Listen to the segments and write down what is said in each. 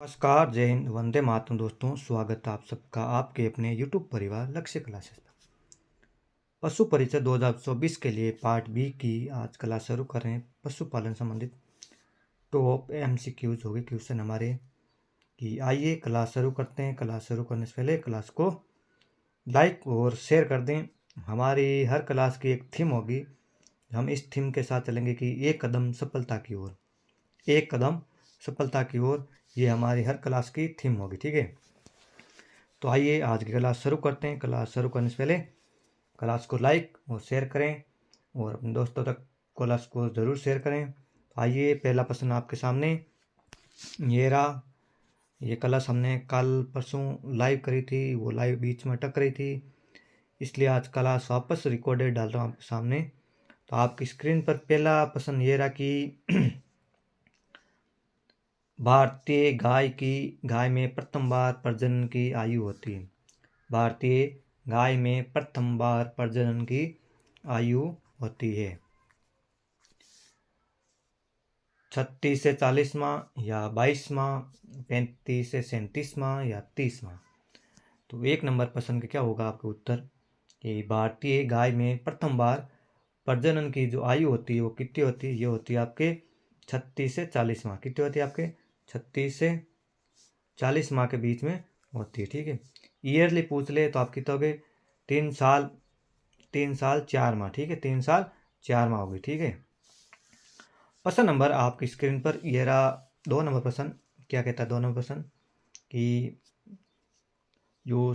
नमस्कार, जय हिंद, वंदे मातरम। दोस्तों, स्वागत है आप सबका आपके अपने यूट्यूब परिवार लक्ष्य क्लासेस पर। पशु परिचय 2024 के लिए पार्ट बी की आज क्लास शुरू कर रहे हैं। पशुपालन संबंधित टॉप MCQs होगी क्वेश्चन हमारे कि आइए क्लास शुरू करते हैं। क्लास शुरू करने से पहले क्लास को लाइक और शेयर कर दें। हमारी हर क्लास की एक थीम होगी, हम इस थीम के साथ चलेंगे कि एक कदम सफलता की ओर, एक कदम सफलता की ओर। ये हमारी हर क्लास की थीम होगी, ठीक है। तो आइए आज की क्लास शुरू करते हैं। क्लास शुरू करने से पहले क्लास को लाइक और शेयर करें और अपने दोस्तों तक क्लास को ज़रूर शेयर करें। तो आइए, पहला प्रश्न आपके सामने ये रहा। ये क्लास हमने कल परसों लाइव करी थी, वो लाइव बीच में अटक रही थी, इसलिए आज क्लास वापस रिकॉर्डेड डाल रहा हूँ आपके सामने। तो आपकी स्क्रीन पर पहला प्रश्न ये रहा कि भारतीय गाय में प्रथम बार प्रजनन की आयु होती है। भारतीय गाय में प्रथम बार प्रजनन की आयु होती है 36 से 40 माह या 22 माह, 35 से 37 माह या 30 माह। तो एक नंबर प्रश्न का क्या होगा आपका उत्तर कि भारतीय गाय में प्रथम बार प्रजनन की जो आयु होती है वो कितनी होती है? ये होती है आपके 36 से 40 माह। कितनी होती है आपके? 36 से 40 माह के बीच में होती है, ठीक है। ईयरली पूछ ले तो आप कितने हो गए? 3 साल 4 माह, ठीक है। 3 साल 4 माह होगी, ठीक है। प्रश्न नंबर आपकी स्क्रीन पर ये रहा। 2 नंबर प्रश्न क्या कहता है? 2 नंबर प्रश्न कि जो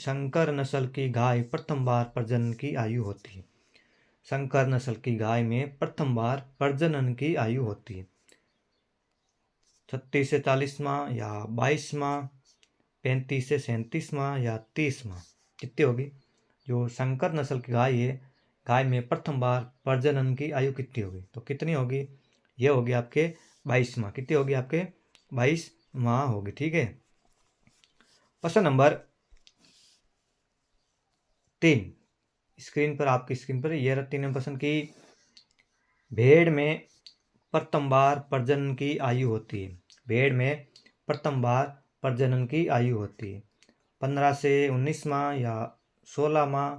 शंकर नस्ल की गाय प्रथम बार प्रजनन की आयु होती है। शंकर नस्ल की गाय में प्रथम बार प्रजनन की आयु होती है 36 से 40 माह या 22 माह, 35 से 37 माह या 30 माह। कितनी होगी? जो शंकर नस्ल की गाय है, गाय में प्रथम बार प्रजनन की आयु कितनी होगी? तो कितनी होगी? ये होगी आपके 22 माह। कितनी होगी आपके? 22 माह होगी, ठीक है। प्रश्न नंबर 3 स्क्रीन पर, आपकी स्क्रीन पर यह 3 नंबर प्रश्न की भेड़ में प्रथम बार प्रजनन की आयु होती है। भेड़ में प्रथम बार प्रजनन की आयु होती है 15 से 19 माह या 16 माह,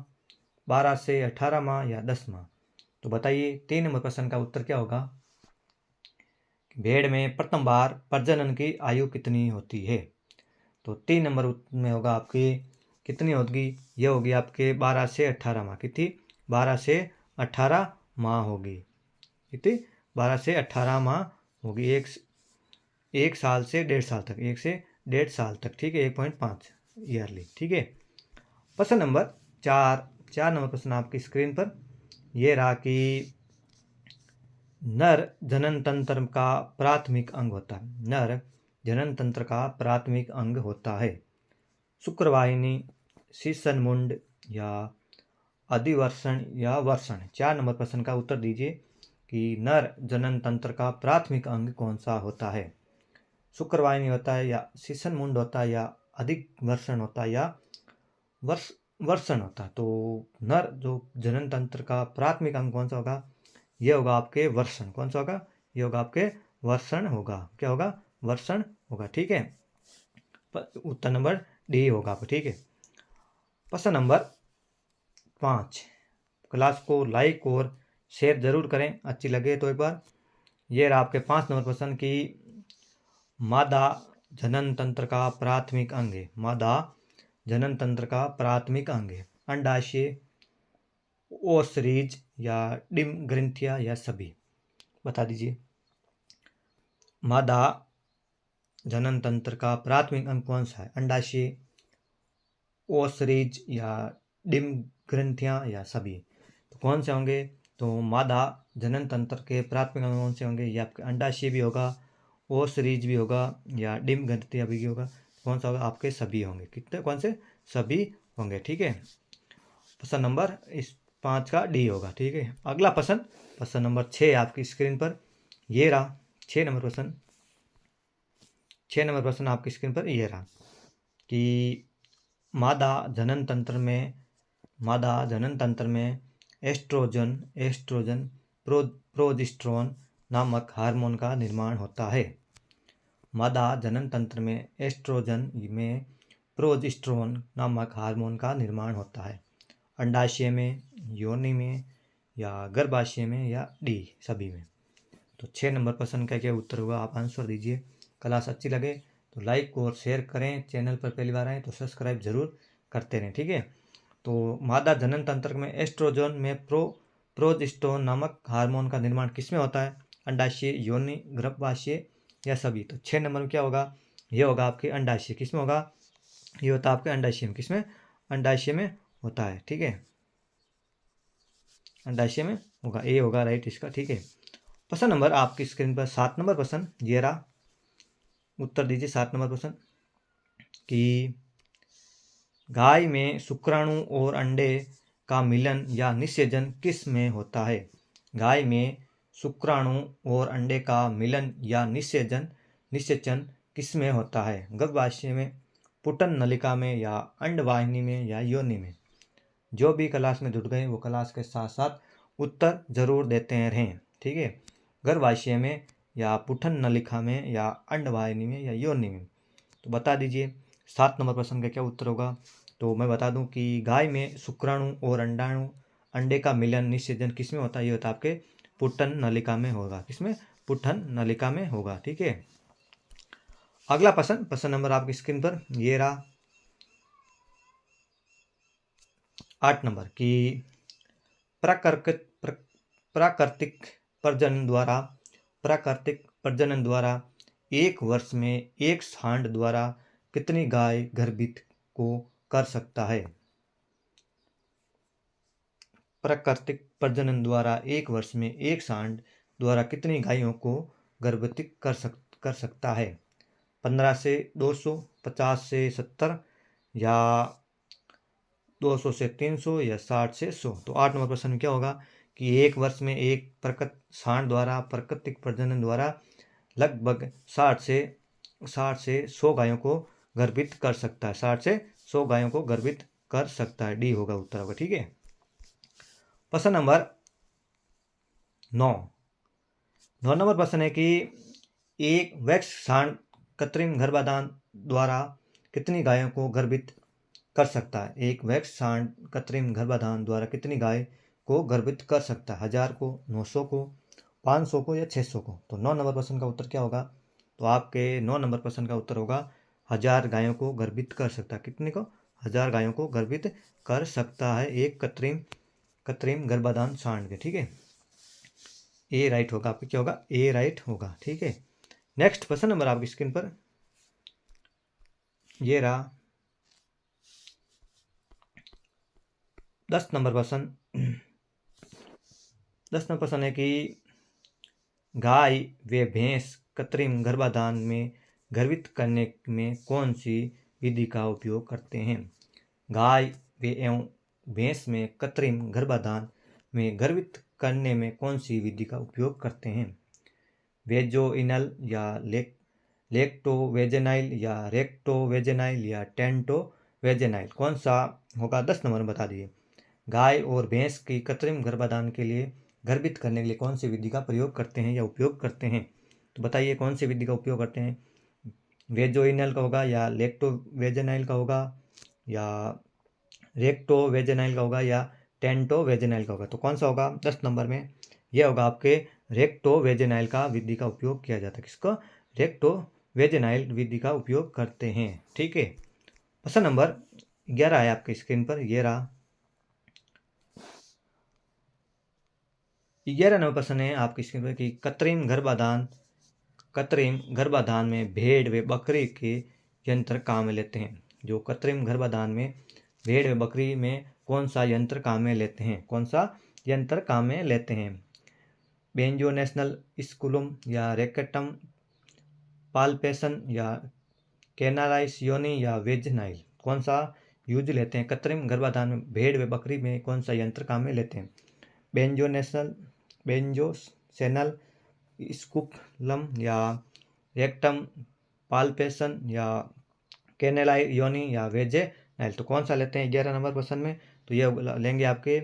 12 से 18 माह या 10 माह। तो बताइए 3 नंबर प्रश्न का उत्तर क्या होगा? भेड़ में प्रथम बार प्रजनन की आयु कितनी होती है? तो 3 नंबर में होगा आपकी कितनी होगी? यह होगी आपके 12 से 18 माह। कितनी? 12 से 18 माह होगी। कितनी? 12 से 18 माह होगी। एक साल से 1.5 साल तक, 1 से 1.5 साल तक, ठीक है। 1.5 ईयरली, ठीक है। प्रश्न नंबर 4 नंबर प्रश्न आपकी स्क्रीन पर यह रहा कि नर जनन तंत्र का प्राथमिक अंग होता है। नर जनन तंत्र का प्राथमिक अंग होता है शुक्रवाहिनी, शीर्षन मुंड या अधिवर्षण या वर्षण। 4 नंबर प्रश्न का उत्तर दीजिए कि नर जनन तंत्र का प्राथमिक अंग कौन सा होता है? शुक्रवाहिनी होता है या शीर्षन मुंड होता है या अधिक वर्षण होता है या वर्षण होता है? तो नर जो जनन तंत्र का प्राथमिक अंग कौन सा होगा? यह होगा आपके वर्षण। कौन सा होगा? यह होगा आपके वर्षण होगा। क्या होगा? वर्षण होगा, ठीक है। उत्तर नंबर डी होगा आपका, ठीक है। प्रश्न नंबर 5 क्लास को लाइक और शेयर जरूर करें, अच्छी लगे तो एक बार। ये रहा आपके 5 नंबर प्रश्न की मादा जनन तंत्र का प्राथमिक अंग है। मादा जनन तंत्र का प्राथमिक अंग है अंडाशय, ओसरीज या डिम ग्रंथियां या सभी। बता दीजिए मादा जनन तंत्र का प्राथमिक अंग कौन सा है? अंडाशय, ओसरीज या डिम ग्रंथियां या सभी। तो कौन से होंगे? तो मादा जनन तंत्र के प्राथमिक अंग कौन से होंगे? ये आपके अंडाशय भी होगा, ओसरीज भी होगा या डिम ग्रंथियां भी होगा। कौन सा होगा? आपके सभी होंगे। कितने? कौन से? सभी होंगे, ठीक है। प्रश्न नंबर इस 5 का डी होगा, ठीक है। अगला प्रश्न नंबर 6 आपकी स्क्रीन पर ये रहा। 6 नंबर प्रश्न आपकी स्क्रीन पर ये रहा कि मादा जनन तंत्र में एस्ट्रोजन, प्रोजेस्टेरोन, नामक हार्मोन का निर्माण होता है। मादा जनन तंत्र में एस्ट्रोजन में प्रोजेस्टेरोन नामक हार्मोन का निर्माण होता है। अंडाशय में, योनि में या गर्भाशय में या डी सभी में। तो 6 नंबर प्रश्न का क्या उत्तर होगा, आप आंसर दीजिए। क्लास अच्छी लगे तो लाइक और शेयर करें, चैनल पर पहली बार आए तो सब्सक्राइब जरूर करते रहें, ठीक है। तो मादा जनन तंत्र में एस्ट्रोजन में प्रोजेस्टेरोन नामक हार्मोन का निर्माण किसमें होता है, अंडाशय, योनि, गर्भाशय या सभी। तो 6 नंबर में क्या होगा, ये होगा आपके अंडाशय। किसमें होगा, ये होता है आपके अंडाशय में। किसमें, अंडाशय में होता है, ठीक है, अंडाशय में होगा, ए होगा राइट इसका, ठीक है। प्रश्न नंबर आपकी स्क्रीन पर 7 नंबर प्रश्न, ये रहा, उत्तर दीजिए 7 नंबर प्रश्न कि गाय में शुक्राणु और अंडे का मिलन या निषेचन किस में होता है। गाय में शुक्राणु और अंडे का मिलन या निषेचन किस में होता है, गर्भाशय में, पुटन नलिका में या अंडवाहिनी में या योनि में। जो भी क्लास में जुड़ गए वो क्लास के साथ साथ उत्तर जरूर देते रहें, ठीक है। गर्भाशय में या पुटन नलिका में या अंडवाहिनी में या योनि में। तो बता दीजिए 7 नंबर प्रश्न का क्या उत्तर होगा। तो मैं बता दूं कि गाय में शुक्राणु और अंडे का मिलन निषेचन किसमें होता है, ये होता है आपके पुटन नलिका में होगा। किसमें, पुटन नलिका में होगा, ठीक है। अगला प्रश्न नंबर आपकी स्क्रीन पर ये रहा 8 नंबर की प्राकृतिक प्रजनन द्वारा एक वर्ष में एक सांड द्वारा कितनी गाय गर्भित को कर सकता है। प्राकृतिक प्रजनन द्वारा एक वर्ष में एक सांड द्वारा कितनी गायों को गर्भित कर सकता है। 15 से 200, 50 से 70 या 200 से 300 या 60 से 100। तो 8 नंबर प्रश्न में क्या होगा कि एक वर्ष में एक सांड द्वारा प्राकृतिक प्रजनन द्वारा लगभग 60 से 100 गायों को गर्भित कर सकता है। 60 से 100 गायों को गर्भित कर सकता है, डी होगा उत्तर होगा, ठीक है। प्रश्न नंबर 9 नंबर प्रश्न है कि एक वैक्स सांड कृत्रिम गर्भाधान द्वारा कितनी गायों को गर्भित कर सकता है। एक वैक्स सांड कृत्रिम गर्भाधान द्वारा कितनी गाय को गर्भित कर सकता है, 1000 को, 900 को, 500 को या 600 को। तो 9 नंबर प्रश्न का उत्तर क्या होगा, तो आपके 9 नंबर प्रश्न का उत्तर होगा 1000 गायों को गर्भित कर सकता है। कितने को, 1000 गायों को गर्भित कर सकता है एक कृत्रिम गर्भाधान सांड के, ठीक है। ए राइट होगा आपका, क्या होगा, ए राइट होगा, ठीक है। नेक्स्ट प्रश्न नंबर आपकी स्क्रीन पर ये रहा 10 नंबर प्रश्न। 10 नंबर प्रश्न है कि गाय व भैंस कृत्रिम गर्भाधान में गर्भित करने में कौन सी विधि का उपयोग करते हैं। गाय व एवं भैंस में कृत्रिम गर्भाधान में गर्भित करने में कौन सी विधि का उपयोग करते हैं। वेजोइनल या लेक्टोवेजेनाइल या रेक्टोवेजेनाइल या टेंटोवेजेनाइल, कौन सा होगा, 10 नंबर में बता दीजिए। गाय और भैंस की कृत्रिम गर्भाधान के लिए गर्भित करने के लिए कौन सी विधि का प्रयोग करते हैं या उपयोग करते हैं। तो बताइए कौन सी विधि का उपयोग करते हैं। वेजोइनल का होगा या लेक्टोवेजेनाइल का होगा या रेक्टोवेजेनाइल का होगा या टेंटोवेजेनाइल का होगा। तो कौन सा होगा, 10 नंबर में यह होगा आपके रेक्टोवेजेनाइल का विधि का उपयोग किया जाता है। किसको, रेक्टोवेजेनाइल विधि का उपयोग करते हैं, ठीक है। प्रश्न नंबर 11 है आपकी स्क्रीन पर, ये रहा 11 नंबर प्रश्न है आपकी स्क्रीन पर कि कृत्रिम गर्भाधान में भेड़ व बकरी के यंत्र काम में लेते हैं। जो कृत्रिम गर्भाधान में भेड़ व बकरी में कौन सा यंत्र काम में लेते हैं, कौन सा यंत्र काम में लेते हैं। बेंजोनेशनल स्कुलम या रेक्टम पाल्पेशन या कैनालाइसियोनी या वेजनाइल, कौन सा यूज लेते हैं। कृत्रिम गर्भाधान में भेड़ व बकरी में कौन सा यंत्र काम में लेते हैं। बेंजोसेनल स्कुलम या रेक्टम पाल्पेशन या कैनालाइसियोनी या वेजनाइल। तो कौन सा लेते हैं 11 नंबर प्रश्न में, तो ये लेंगे आपके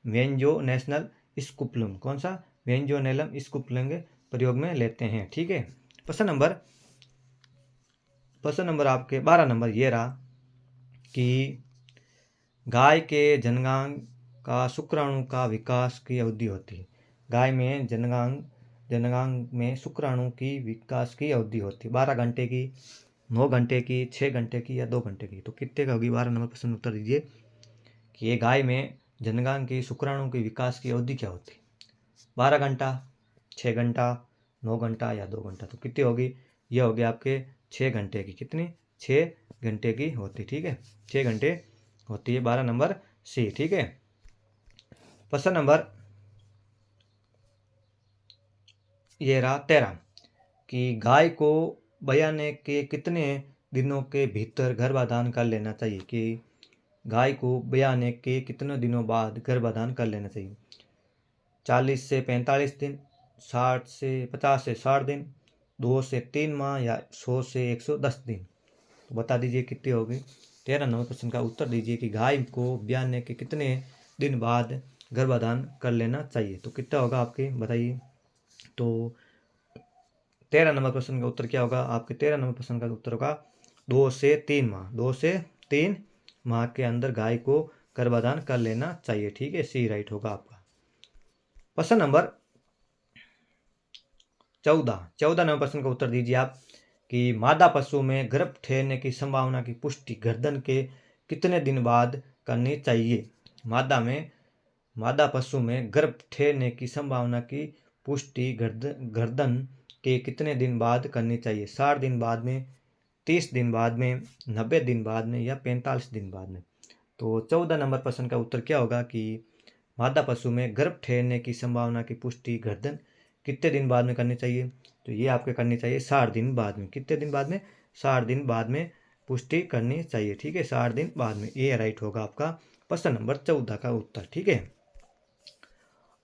वेंजोनेशनल स्कुलम। कौन सा, वेंजोनेलम स्कुप लेंगे, प्रयोग में लेते हैं। ठीक है, प्रश्न नंबर आपके 12 नंबर ये रहा कि गाय के जननांग का शुक्राणु का विकास की अवधि होती है। गाय में जननांग में शुक्राणु की विकास की अवधि होती है 12 घंटे की, 9 घंटे की, 6 घंटे की या 2 घंटे की। तो कितने का होगी? 12 नंबर प्रश्न उत्तर दीजिए कि ये गाय में जननांग की शुक्राणु की विकास की अवधि क्या होती है? 12 घंटा, 6 घंटा, 9 घंटा या 2 घंटा। तो कितनी होगी? ये होगी आपके 6 घंटे की। कितनी? 6 घंटे की होती। ठीक है, 6 घंटे होती है। 12 नंबर सी। ठीक है, प्रश्न नंबर ये रहा 13 कि गाय को बयाने के कितने दिनों के भीतर गर्भाधान कर लेना चाहिए? कि गाय को बयाने के कितने दिनों बाद गर्भाधान कर लेना चाहिए? 40 से 45 दिन, 60 से 50 से 60 दिन, 2 से 3 माह या 100 से 110 दिन। तो बता दीजिए कितनी होगी? 13 नंबर प्रश्न का उत्तर दीजिए कि गाय को ब्याने के कितने दिन बाद गर्भाधान कर लेना चाहिए। तो कितना होगा आपके, बताइए। तो 13 नंबर प्रश्न का उत्तर क्या होगा आपके? 13 नंबर प्रश्न का उत्तर होगा 2 से 3 माह। 2 से 3 माह के अंदर गाय को गर्भाधान कर लेना चाहिए। ठीक है, सी राइट होगा आपका। प्रश्न नंबर 14 नंबर प्रश्न का उत्तर दीजिए आप कि मादा पशु में गर्भ ठहरने की संभावना की पुष्टि गर्दन के कितने दिन बाद करनी चाहिए? मादा पशु में गर्भ ठहरने की संभावना की पुष्टि गर्दन के कितने दिन बाद करनी चाहिए? 60 दिन बाद में, 30 दिन बाद में, 90 दिन बाद में या 45 दिन बाद में। तो 14 नंबर प्रश्न का उत्तर क्या होगा कि मादा पशु में गर्भ ठहरने की संभावना की पुष्टि गर्दन कितने दिन बाद में करनी चाहिए? तो ये आपके करनी चाहिए 60 दिन बाद में। कितने दिन बाद में? 60 दिन बाद में पुष्टि करनी चाहिए। ठीक है, 60 दिन बाद में। ये राइट होगा आपका प्रश्न नंबर 14 का उत्तर। ठीक है,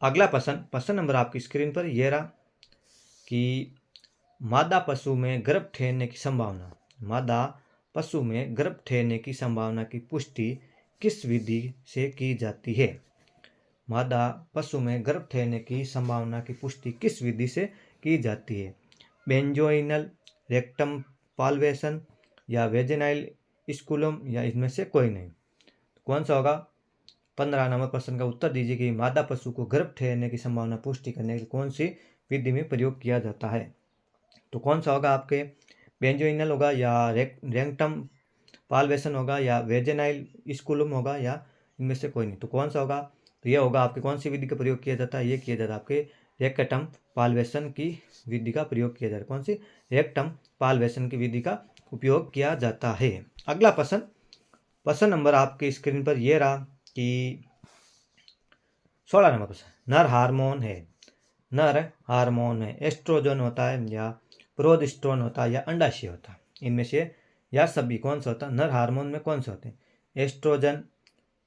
अगला प्रश्न नंबर आपकी स्क्रीन पर यह रहा कि मादा पशु में गर्भ ठहरने की संभावना की पुष्टि किस विधि से की जाती है? मादा पशु में गर्भ ठहरने की संभावना की पुष्टि किस विधि से की जाती है? बेंजोइनल रेक्टम पाल्वेशन या वेजिनाइल स्कूलम या इसमें से कोई नहीं। कौन सा होगा? 15 नंबर प्रश्न का उत्तर दीजिए कि मादा पशु को गर्भ ठहरने की संभावना पुष्टि करने की कौन सी विधि में प्रयोग किया जाता है? तो कौन सा होगा आपके? बेंजोइनल होगा या रेक्टम पाल्वेशन होगा या वेजिनाइल स्कूलम होगा या इनमें से कोई नहीं। तो कौन सा होगा? तो यह होगा आपके कौन सी विधि का प्रयोग किया जाता है? ये किया जाता है आपके रेक्टम पाल्वेशन की विधि का प्रयोग किया जाता है। कौन सी? रेक्टम पाल्वेशन की विधि का उपयोग किया जाता है। अगला प्रश्न नंबर आपकी स्क्रीन पर यह रहा कि 16 नंबर प्रश्न नर हार्मोन है। एस्ट्रोजन होता है या प्रोजेस्टेरोन होता है या अंडाशय होता है? इनमें से या सभी कौन सा होता है? नर हार्मोन में कौन सा होते हैं? एस्ट्रोजन,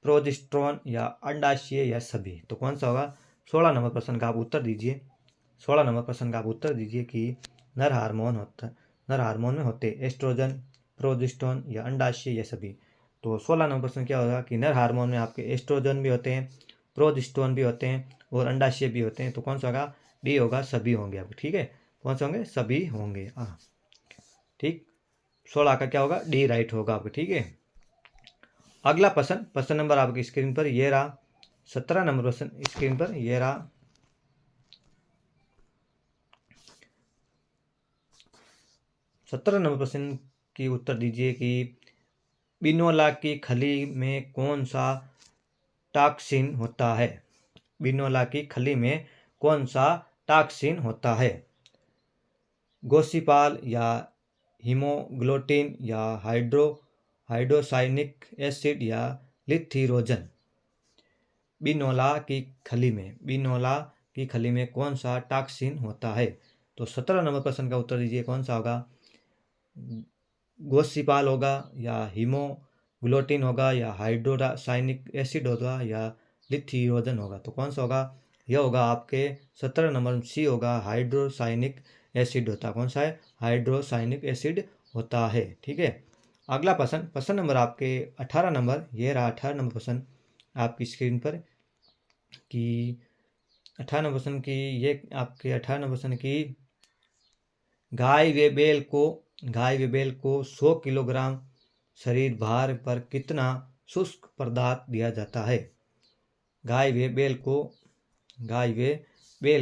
प्रोजेस्टेरोन या अंडाशय या सभी? तो कौन सा होगा? 16 नंबर प्रश्न का आप उत्तर दीजिए। 16 नंबर प्रश्न का आप उत्तर दीजिए कि नर हार्मोन में होते एस्ट्रोजन, प्रोजेस्टेरोन या अंडाशय या सभी। तो 16 नंबर प्रश्न क्या होगा कि नर हार्मोन में आपके एस्ट्रोजन भी होते हैं, प्रोजेस्टेरोन भी होते हैं और अंडाशय भी होते हैं। तो कौन सा होगा? डी होगा, सभी होंगे आपके। ठीक है, कौन से होंगे? सभी होंगे। हाँ, ठीक, 16 का क्या होगा? डी राइट होगा आपके। ठीक है, अगला प्रश्न नंबर आपकी स्क्रीन पर यह रहा 17 नंबर प्रश्न स्क्रीन पर यह रहा 17 नंबर प्रश्न की उत्तर दीजिए कि बिनोला की खली में कौन सा टॉक्सिन होता है? बिनोला की खली में कौन सा टॉक्सिन होता है? गोसिपाल या हीमोग्लोटिन या हाइड्रोसाइनिक एसिड या लिथिरोजन? बिनोला की खली में कौन सा टॉक्सिन होता है? तो 17 नंबर प्रश्न का उत्तर दीजिए कौन सा होगा? गोसिपाल होगा या हीमोग्लोटिन होगा या हाइड्रोसाइनिक एसिड होगा या लिथिरोजन होगा? तो कौन सा होगा? यह होगा आपके 17 नंबर सी होगा, हाइड्रोसाइनिक एसिड होता है। कौन सा है? हाइड्रोसाइनिक एसिड होता है। ठीक है, अगला प्रश्न नंबर आपके 18 नंबर, ये रहा 18 नंबर प्रश्न आपकी स्क्रीन पर कि 98% की, ये आपके 98% की गाय व बैल को 100 किलोग्राम शरीर भार पर कितना शुष्क पदार्थ दिया जाता है। गाय व बैल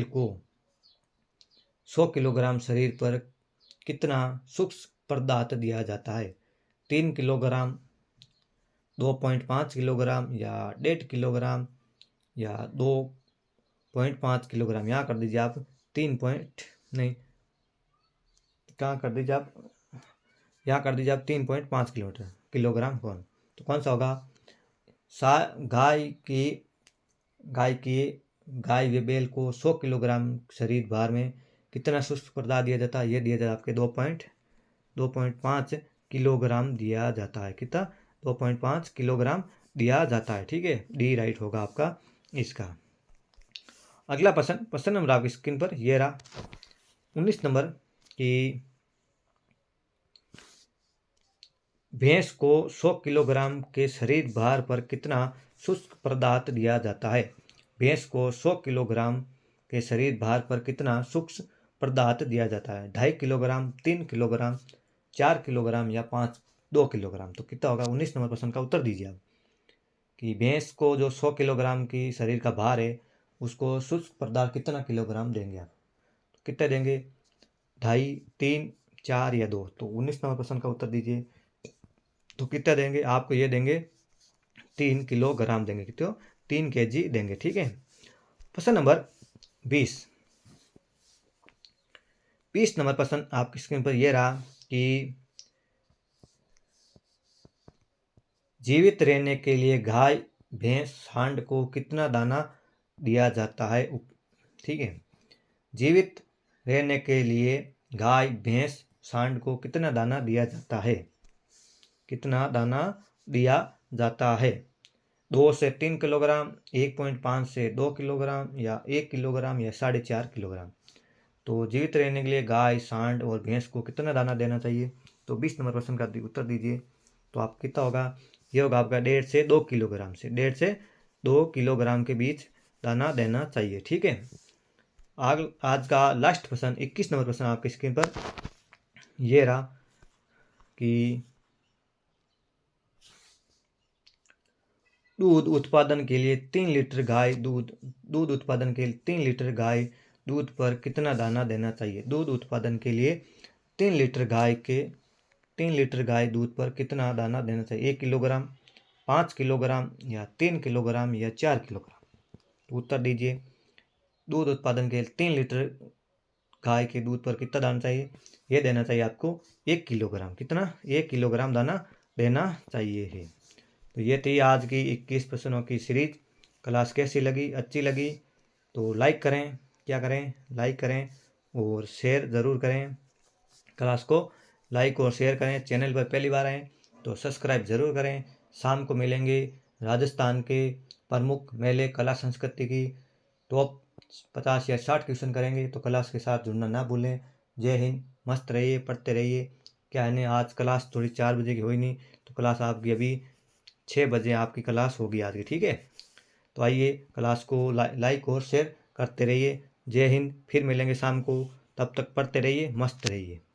को 100 किलोग्राम शरीर पर कितना शुष्क पदार्थ दिया जाता है। 3 किलोग्राम, 2.5 किलोग्राम या 1.5 किलोग्राम या 2.5 किलोग्राम। यहाँ कर दीजिए आप 3 पॉइंट नहीं, कहाँ कर दीजिए आप, यहाँ कर दीजिए आप 3.5 किलोग्राम कौन, तो कौन सा होगा। गाय व बैल को 100 किलोग्राम शरीर भार में कितना शुष्क पदार्थ दिया जाता है। ये दिया जाता है आपके 2.5 किलोग्राम दिया जाता है। कितना, 2.5 किलोग्राम दिया जाता है। ठीक है, डी राइट होगा आपका इसका। अगला प्रश्न नंबर आपकी स्क्रीन पर ये रहा 19 नंबर कि भैंस को 100 किलोग्राम के शरीर भार पर कितना शुष्क पदार्थ दिया जाता है। भैंस को 100 किलोग्राम के शरीर भार पर कितना शुष्क पदार्थ दिया जाता है। 2.5 किलोग्राम, 3 किलोग्राम, 4 किलोग्राम या 2 किलोग्राम। तो कितना होगा। 19 नंबर प्रश्न का उत्तर दीजिए आप कि भैंस को जो 100 किलोग्राम की शरीर का भार है उसको शुष्क पदार्थ कितना किलोग्राम देंगे आप, तो कितना देंगे। 2.5, 3, 4 या 2। तो 19 नंबर प्रश्न का उत्तर दीजिए, तो कितना देंगे आपको। ये देंगे 3 किलोग्राम देंगे। कितना, 3 kg देंगे। ठीक है। प्रश्न नंबर 20 नंबर प्रश्न आपकी स्क्रीन पर यह रहा कि जीवित रहने के लिए गाय, भैंस, सांड को कितना दाना दिया जाता है। ठीक है, जीवित रहने के लिए गाय, भैंस, सांड को कितना दाना दिया जाता है। कितना दाना दिया जाता है। 2 से 3 किलोग्राम, 1.5 से 2 किलोग्राम या 1 किलोग्राम या 4.5 किलोग्राम। तो जीवित रहने के लिए गाय, सांड और भैंस को कितना दाना देना चाहिए। तो 20 नंबर प्रश्न का उत्तर दीजिए। तो आप कितना होगा, ये होगा आपका 1.5 से 2 किलोग्राम से 1.5 से 2 किलोग्राम के बीच दाना देना चाहिए। ठीक है। आज का लास्ट प्रश्न 21 नंबर प्रश्न आपकी स्क्रीन पर यह रहा कि दूध उत्पादन के लिए 3 लीटर गाय दूध उत्पादन के लिए 3 लीटर गाय दूध पर कितना दाना देना चाहिए। दूध उत्पादन के लिए 3 लीटर गाय दूध पर कितना दाना देना चाहिए। 1 किलोग्राम, 5 किलोग्राम या 3 किलोग्राम या 4 किलोग्राम। तो उत्तर दीजिए। दूध उत्पादन के लिए 3 लीटर गाय के दूध पर कितना दाना चाहिए। यह देना चाहिए आपको 1 किलोग्राम। कितना, 1 किलोग्राम दाना देना चाहिए है। तो ये थी आज की 21 प्रश्नों की सीरीज। क्लास कैसी लगी, अच्छी लगी तो लाइक करें, क्या करें, लाइक करें और शेयर ज़रूर करें। क्लास को लाइक और शेयर करें। चैनल पर पहली बार आएँ तो सब्सक्राइब ज़रूर करें। शाम को मिलेंगे राजस्थान के प्रमुख मेले, कला, संस्कृति की टॉप 50 या 60 क्वेश्चन करेंगे। तो क्लास के साथ जुड़ना ना भूलें। जय हिंद। मस्त रहिए, पढ़ते रहिए। क्या है ना, आज क्लास थोड़ी 4 बजे की हुई नहीं, तो क्लास आपकी अभी 6 बजे आपकी क्लास होगी आज की। ठीक है। तो आइए क्लास को लाइक और शेयर करते रहिए। जय हिंद। फिर मिलेंगे शाम को, तब तक पढ़ते रहिए, मस्त रहिए।